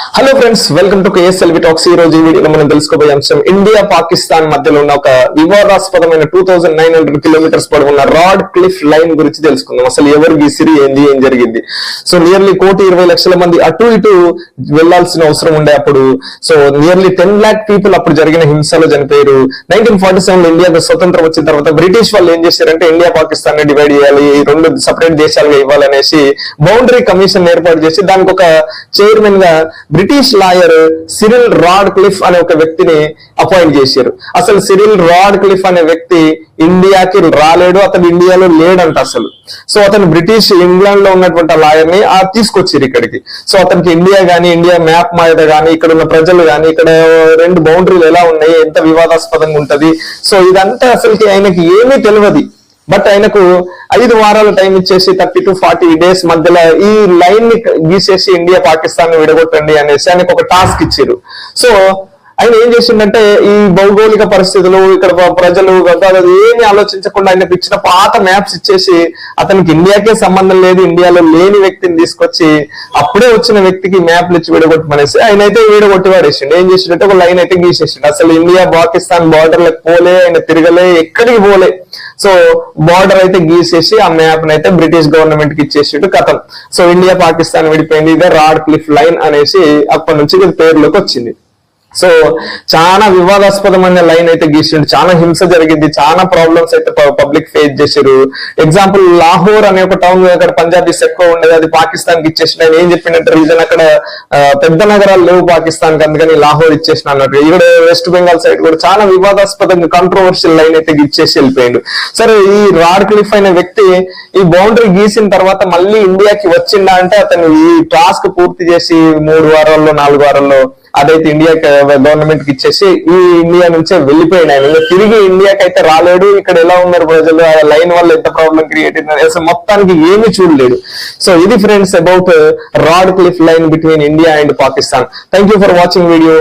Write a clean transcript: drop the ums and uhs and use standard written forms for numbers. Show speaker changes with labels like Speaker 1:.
Speaker 1: Hello friends, welcome to KSLV talks. ఈ రోజు ఈ వీడియోలో మనం తెలుసుకోబోయే అంశం ఇండియా పాకిస్తాన్ మధ్యలో ఉన్న ఒక వివాదాస్పదమైన 2900 కిలోమీటర్స్ పొడవున్న రాడ్ క్లిఫ్ లైన్ గురించి తెలుసుకుందాం. అసలు ఎవరు గీసిరి, ఏంది, ఏం జరిగింది. సో నియర్లీ 1,20,00,000 మంది అటు ఇటు వెళ్లాల్సిన అవసరం ఉండే అప్పుడు. సో నియర్లీ 10 lakh పీపుల్ అప్పుడు జరిగిన హింసలో చనిపోయారు. 1947 లో ఇండియాకు స్వతంత్రం వచ్చిన తర్వాత బ్రిటిష్ వాళ్ళు ఏం చేశారంటే ఇండియా పాకిస్తాన్ ని డివైడ్ చేయాలి, రెండు సెపరేట్ దేశాలుగా ఇవ్వాలనేసి బౌండరీ కమిషన్ ఏర్పాటు చేసి దానికి ఒక చైర్మన్ గా British lawyer Cyril rod cliff అనే ఒక వ్యక్తిని అపాయింట్ చేశారు. అసలు సిరిల్ రాడ్ క్లిఫ్ అనే వ్యక్తి ఇండియాకి రాలేడు, అతను ఇండియాలో లేడంట అసలు. సో అతను బ్రిటిష్ ఇంగ్లాండ్ లో ఉన్నటువంటి లాయర్ ని తీసుకొచ్చారు ఇక్కడికి. సో అతనికి ఇండియా గానీ, ఇండియా మ్యాప్ మీద గానీ, ఇక్కడ ఉన్న ప్రజలు గానీ, ఇక్కడ రెండు బౌండరీలు ఎలా ఉన్నాయి, ఎంత వివాదాస్పదంగా ఉంటది, సో ఇదంతా అసలుకి ఆయనకి ఏమీ తెలియదు. బట్ ఆయనకు 5 వారాల టైం ఇచ్చేసి 30 to 40 days మధ్యలో ఈ లైన్ ని గీసేసి ఇండియా పాకిస్తాన్ ని విడగొట్టండి అనేసి ఆయనకు ఒక టాస్క్ ఇచ్చారు. సో ఆయన ఏం చేసిండంటే ఈ భౌగోళిక పరిస్థితులు, ఇక్కడ ప్రజలు ఏమి ఆలోచించకుండా ఆయనకు ఇచ్చిన పాత మ్యాప్స్ ఇచ్చేసి అతనికి ఇండియాకే సంబంధం లేదు, ఇండియాలో లేని వ్యక్తిని తీసుకొచ్చి అప్పుడే వచ్చిన వ్యక్తికి మ్యాప్లు ఇచ్చి విడగొట్టమనేసి ఆయన అయితే విడగొట్టి వాడేసిండు. ఏం చేసిండంటే ఒక లైన్ అయితే గీసేసిండు. అసలు ఇండియా పాకిస్తాన్ బార్డర్లకు పోలే, ఆయన తిరగలే, ఎక్కడికి పోలే. సో బార్డర్ అయితే గీసేసి ఆ మ్యాప్ అయితే బ్రిటిష్ గవర్నమెంట్ కి ఇచ్చేసిండు, కథం. సో ఇండియా పాకిస్తాన్ విడిపోయింది. ఇదే రాడ్ క్లిఫ్ లైన్ అనేసి అప్పటి నుంచి ఇది పేరులోకి వచ్చింది. సో చాలా వివాదాస్పదమైన లైన్ అయితే గీసిండు, చాలా హింస జరిగింది, చాలా ప్రాబ్లమ్స్ అయితే పబ్లిక్ ఫేస్ చేశారు. ఎగ్జాంపుల్ లాహోర్ అనే ఒక టౌన్, అక్కడ పంజాబీస్ ఎక్కువ ఉండేది, అది పాకిస్తాన్ కి ఇచ్చేసిన. ఆయన ఏం చెప్పిందంటే రీజన్ అక్కడ పెద్ద నగరాలు లేవు పాకిస్తాన్ కి, అందుకని లాహోర్ ఇచ్చేసిన అన్నట్టు. ఇక్కడ వెస్ట్ బెంగాల్ సైడ్ కూడా చాలా వివాదాస్పదంగా కాంట్రవర్షియల్ లైన్ అయితే ఇచ్చేసి వెళ్ళిపోయిండు. సరే, ఈ రాడ్ క్లిఫ్ అనే వ్యక్తి ఈ బౌండరీ గీసిన తర్వాత మళ్ళీ ఇండియాకి వచ్చిండా అంటే అతను ఈ టాస్క్ పూర్తి చేసి 3 వారాల్లో 4 వారాల్లో అదైతే ఇండియా గవర్నమెంట్ కి ఇచ్చేసి ఈ ఇండియా నుంచే వెళ్ళిపోయిన ఆయన తిరిగి ఇండియాకి అయితే రాలేడు. ఇక్కడ ఎలా ఉన్నారు ప్రజలు, ఆ లైన్ వల్ల ఎంత ప్రాబ్లం క్రియేట్ అయింది అసలు మొత్తానికి ఏమీ చూడలేడు. సో ఇది friends about rod cliff line between India and Pakistan. Thank you for watching video.